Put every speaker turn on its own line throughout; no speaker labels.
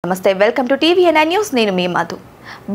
నమస్తే welcome to టీవీఎన్ఐ news నేను మీ మధు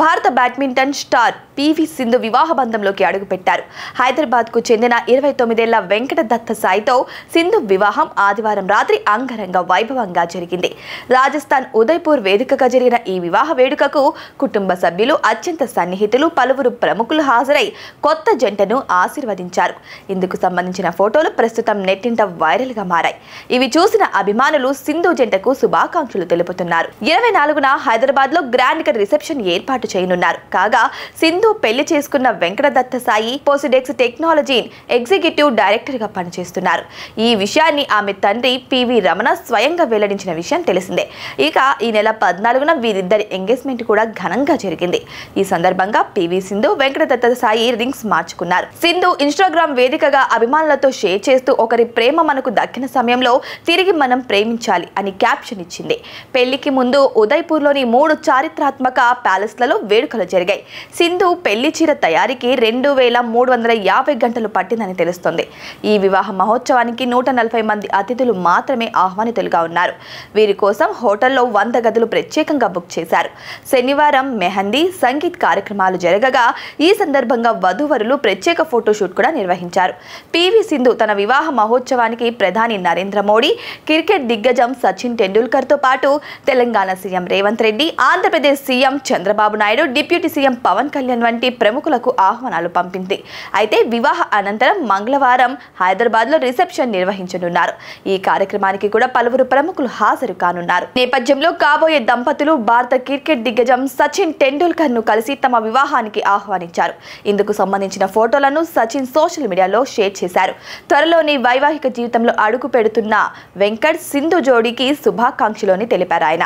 భారత బ్యాడ్మింటన్ స్టార్ పివి సింధు వివాహ బంధంలోకి అడుగుపెట్టారు. హైదరాబాద్కు చెందిన 29 ఏళ్ల వెంకట దత్త సాయితో సింధు వివాహం ఆదివారం రాత్రి అంగరంగ వైభవంగా జరిగింది. రాజస్థాన్ ఉదయ్పూర్ వేదికగా జరిగిన ఈ వివాహ వేడుకకు కుటుంబ సభ్యులు, అత్యంత సన్నిహితులు, పలువురు ప్రముఖులు హాజరై కొత్త జంటను ఆశీర్వదించారు. ఇందుకు సంబంధించిన ఫోటోలు ప్రస్తుతం నెట్టింట వైరల్ గా మారాయి. ఇవి చూసిన అభిమానులు సింధు జంటకు శుభాకాంక్షలు తెలుపుతున్నారు. 24న హైదరాబాద్ లో గ్రాండ్ గా రిసెప్షన్ ఏర్పాటు చేయనున్నారు. కాగా సింధు పెళ్లి చేసుకున్న వెంకట దత్త Sai Posidex technology executive director గా పనిచేస్తున్నారు. ఈ విషయాన్ని ఆమె తండ్రి పివి రమణ స్వయంగా వెల్లడించిన విషయం తెలిసిందే. ఇక ఈ నెల 14న వీరిద్దరి ఎంగేజ్మెంట్ కూడా ఘనంగా జరిగింది. ఈ సందర్భంగా పివి సింధు వెంకట దత్త సాయి రింగ్స్ మార్చుకున్నారు. సింధు ఇన్స్టాగ్రామ్ వేదికగా అభిమానులతో షేర్ చేస్తూ ఒకరి ప్రేమ మనకు దక్కిన సమయంలో తిరిగి మనం ప్రేమించాలి అని క్యాప్షన్ ఇచ్చింది. పెళ్లికి ముందు ఉదయ్పూర్లోని 3 చారిత్రాత్మక ప్యాలెస్లలో వేడుకలు జరిగాయి. సింధు పెళ్లి చీర తయారీకి 2350 గంటలు పట్టిందని తెలుస్తోంది. ఈ వివాహ మహోత్సవానికి 140 మంది అతిథులు మాత్రమే ఆహ్వానితులుగా ఉన్నారు. వీరి కోసం హోటల్లో 100 గదులు ప్రత్యేకంగా బుక్ చేశారు. శనివారం మెహందీ, సంగీత్ కార్యక్రమాలు జరగగా ఈ సందర్భంగా వధూవరులు ప్రత్యేక ఫోటోషూట్ కూడా నిర్వహించారు. పివి సింధు తన వివాహ మహోత్సవానికి ప్రధాని నరేంద్ర మోడీ, క్రికెట్ దిగ్గజం సచిన్ టెండూల్కర్ తో పాటు Telangana CM Revanth Reddy, Andhra Pradesh CM Chandrababu Naidu, deputy CM Pawan Kalyan వంటి ప్రముఖులకు ఆహ్వానాలు పంపింది. అయితే వివాహ అనంతరం మంగళవారం హైదరాబాద్ లో రిసెప్షన్ నిర్వహించనున్నారు. ఈ కార్యక్రమానికి కూడా పలువురు ప్రముఖులు హాజరు కానున్నారు. నేపథ్యంలో కాబోయే దంపతులు భారత క్రికెట్ దిగ్గజం సచిన్ టెండూల్కర్ ను కలిసి తమ వివాహానికి ఆహ్వానించారు. ఇందుకు సంబంధించిన ఫోటోలను సచిన్ సోషల్ మీడియాలో షేర్ చేశారు. త్వరలోని వైవాహిక జీవితంలో అడుగు పెడుతున్న వెంకట్ సింధు జోడీకి శుభాకాంక్షలు తెలిపారు. ఆయన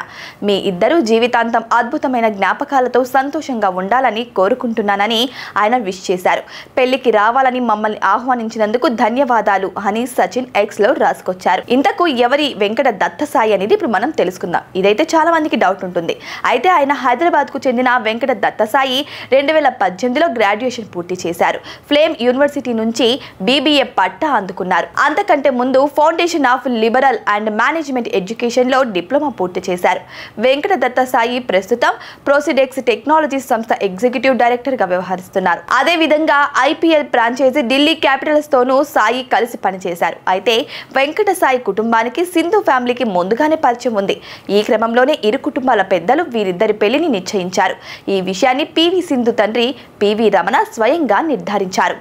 మీ ఇద్దరు జీవితాంతం అద్భుతమైన జ్ఞాపకాలతో సంతోషంగా ఉండాలని కోరుకుంటున్నానని ఆయన విష్ చేశారు. పెళ్లికి రావాలని మమ్మల్ని ఆహ్వానించినందుకు ధన్యవాదాలు అని సచిన్ ఎక్స్ లో రాసుకొచ్చారు. ఇంతకు ఎవరి వెంకట దత్త సాయి అనేది ఇప్పుడు మనం తెలుసుకుందాం. ఇదైతే చాలా మందికి డౌట్ ఉంటుంది. అయితే ఆయన హైదరాబాద్ కు చెందిన వెంకట దత్త సాయి 2018లో గ్రాడ్యుయేషన్ పూర్తి చేశారు. ఫ్లేమ్ యూనివర్సిటీ నుంచి BBA పట్టా అందుకున్నారు. అంతకంటే ముందు foundation of liberal and management education లో డిప్లొమా పూర్తి చేశారు. వెంకట దత్త సాయి ప్రస్తుతం పోసిడెక్స్ టెక్నాలజీ సంస్థ ఎగ్జిక్యూటివ్ డైరెక్టర్ గా వ్యవహరిస్తున్నారు. అదే విధంగా IPL ఫ్రాంచైజీ ఢిల్లీ క్యాపిటల్స్ తోనూ సాయి కలిసి పనిచేశారు. అయితే వెంకట సాయి కుటుంబానికి సింధు ఫ్యామిలీకి ముందుగానే పరిచయం ఉంది. ఈ క్రమంలోనే ఇరు కుటుంబాల పెద్దలు వీరిద్దరి పెళ్లిని నిశ్చయించారు. ఈ విషయాన్ని పివి సింధు తండ్రి పివి రమణ స్వయంగా నిర్ధారించారు.